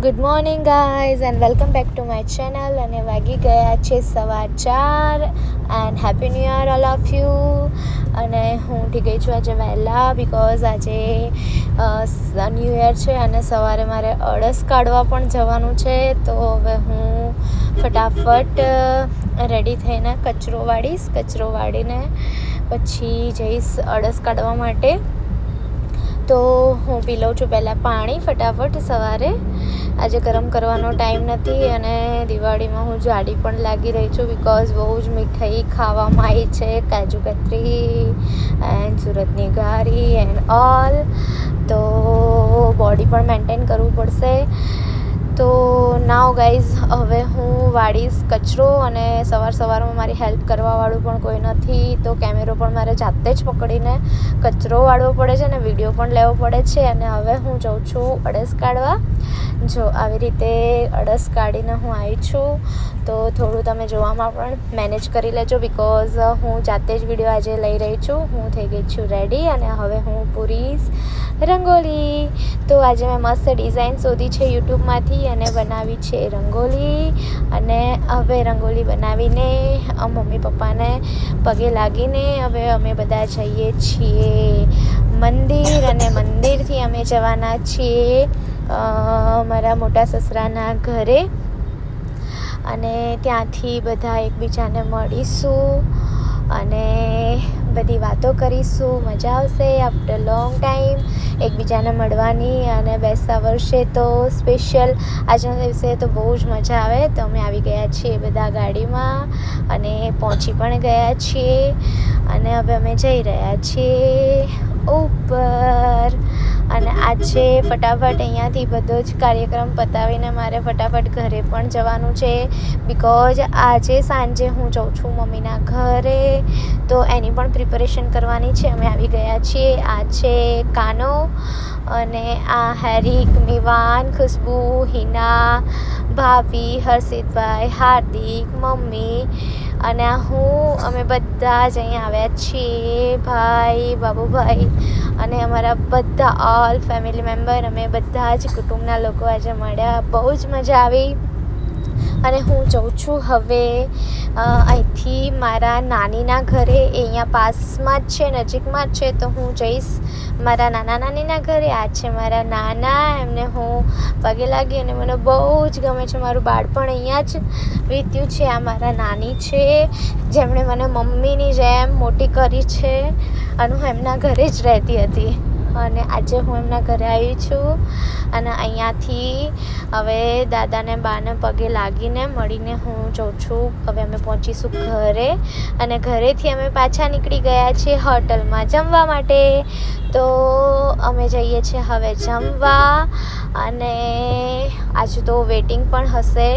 Good morning guys and welcome back to my channel. અને વાગી ગયા છે 4:15 and happy new year all of you. અને હું ઉઠી ગઈ છું આજે વહેલા બિકોઝ આજે ન્યૂ યર છે અને સવારે મારે અળસ કાઢવા પણ જવાનું છે. તો હવે હું ફટાફટ રેડી થઈને કચરો વાળીને પછી જઈશ અળસ કાઢવા માટે. તો હું પી લઉં છું પહેલાં પાણી ફટાફટ સવારે. આજે ગરમ કરવાનો ટાઈમ નથી અને દિવાળીમાં હું જાડી પણ લાગી રહી છું બિકોઝ બહુ જ મીઠાઈ ખાવામાં આવી છે, કાજુ કતરી એન્ડ સુરતની ઘારી એન્ડ ઓલ. તો બોડી પણ મેન્ટેન કરવું પડશે. તો નાવ ગાઈઝ હવે હું વાળીશ કચરો અને સવારમાં મારી હેલ્પ કરવાવાળું પણ કોઈ નથી. તો કેમેરો પણ મારે જાતે જ પકડીને કચરો વાળવો પડે છે અને વિડીયો પણ લેવો પડે છે. અને હવે હું જાઉં છું અળસ કાઢવા. જો આવી રીતે અળસ કાઢીને હું આવી છું. તો થોડું તમે જોવામાં પણ મેનેજ કરી લેજો બિકોઝ હું જાતે જ વિડીયો આજે લઈ રહી છું. હું થઈ ગઈ છું રેડી અને હવે હું પૂરીશ રંગોલી. તો આજે મેં મસ્ત ડિઝાઇન શોધી છે યુટ્યુબમાંથી અને બનાવી છે રંગોલી. અને હવે રંગોલી બનાવીને મમ્મી પપ્પાને પગે લાગીને હવે અમે બધા જઈએ છીએ મંદિર. અને મંદિરથી અમે જવાના છીએ મારા મોટા સસરાના ઘરે. અને ત્યાંથી બધા એકબીજાને મળીશું અને બધી વાતો કરીશું. મજા આવશે આફ્ટર લોંગ ટાઈમ એકબીજાને મળવાની. અને બેસતા વર્ષે તો સ્પેશિયલ આજના દિવસે તો બહુ જ મજા આવે. તો અમે આવી ગયા છીએ બધા ગાડીમાં અને પહોંચી પણ ગયા છીએ અને હવે અમે જઈ રહ્યા છીએ ઉપર. અને આજે ફટાફટ અહીંયાથી બધો જ કાર્યક્રમ પતાવીને મારે ફટાફટ ઘરે પણ જવાનું છે બિકોઝ આજે સાંજે હું જાઉં છું મમ્મીના ઘરે. તો એની પણ પ્રિપેરેશન કરવાની છે. અમે આવી ગયા છીએ. આ છે કાનો અને આ હેરિક, મિવાન, ખુશ્બુ, હિના, ભાભી, હર્ષિતભાઈ, હાર્દિક, મમ્મી અને અમે બધા જ અહીંયા આવ્યા છીએ. ભાઈ, બાબુભાઈ અને અમારા બધા ઓલ ફેમિલી મેમ્બર. અમે બધા જ કુટુંબના લોકો આજે મળ્યા. બહુ જ મજા આવી. અને હું જાઉં છું હવે અહીંથી મારા નાનીના ઘરે. એ અહીંયા પાસમાં જ છે, નજીકમાં જ છે. તો હું જઈશ મારા નાનીના ઘરે. આ છે મારા નાના. એમને હું પગે લાગી અને મને બહુ જ ગમે છે. મારું બાળપણ અહીંયા જ વીત્યું છે. આ મારા નાની છે જેમણે મને મમ્મીની જેમ મોટી કરી છે અને હું એમના ઘરે જ રહેતી હતી. અને આજે હું એમના ઘરે આવી છું અને અહીંયાથી હવે દાદાને બાને પગે લાગીને મળીને હું જાઉં છું. હવે અમે પહોંચીશું ઘરે અને ઘરેથી અમે પાછા નીકળી ગયા છીએ હોટલમાં જમવા માટે. તો અમે જઈએ છીએ હવે જમવા. અને આજે તો વેટિંગ પણ હશે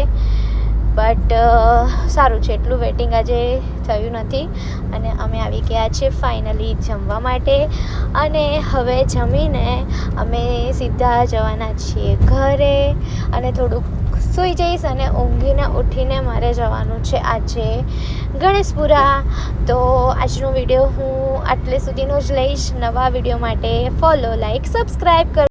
બટ સારું છે, એટલું વેટિંગ આજે થયું નથી. અને અમે આવી ગયા છીએ ફાઇનલી જમવા માટે. અને હવે જમીને અમે સીધા જવાના છીએ ઘરે અને થોડુંક સૂઈ જઈશ અને ઊંઘીને ઉઠીને મારે જવાનું છે આજે ગણેશપુરા. તો આજનો વિડીયો હું આટલે સુધીનો જ લઈશ. નવા વિડીયો માટે ફોલો, લાઈક, સબસ્ક્રાઈબ કરો.